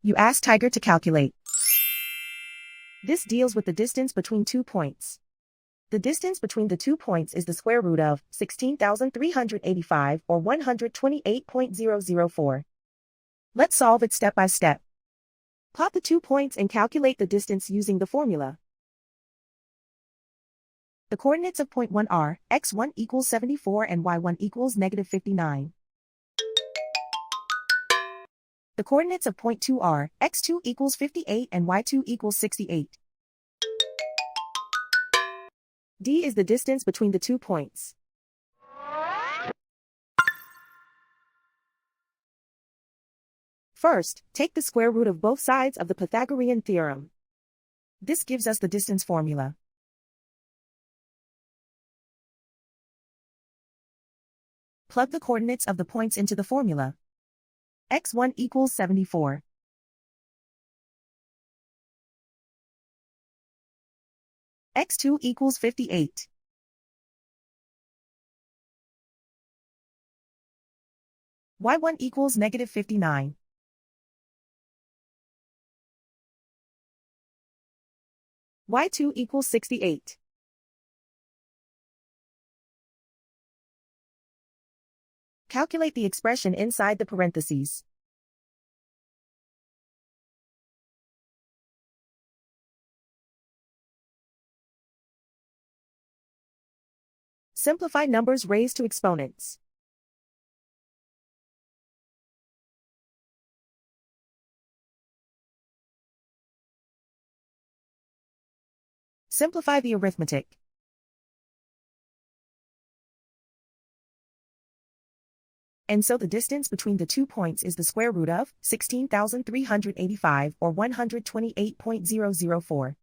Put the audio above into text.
You ask Tiger to calculate. This deals with the distance between 2 points. The distance between the 2 points is the square root of 16,385 or 128.004. Let's solve it step by step. Plot the 2 points and calculate the distance using the formula. The coordinates of point 1 are x1 equals 74 and y1 equals negative 59. The coordinates of point 2 are x2 equals 58 and y2 equals 68. D is the distance between the 2 points. First, take the square root of both sides of the Pythagorean theorem. This gives us the distance formula. Plug the coordinates of the points into the formula. x1 equals 74. x2 equals 58. y1 equals negative 59. y2 equals 68. Calculate the expression inside the parentheses. Simplify numbers raised to exponents. Simplify the arithmetic. And so the distance between the 2 points is the square root of 16,385 or 128.004.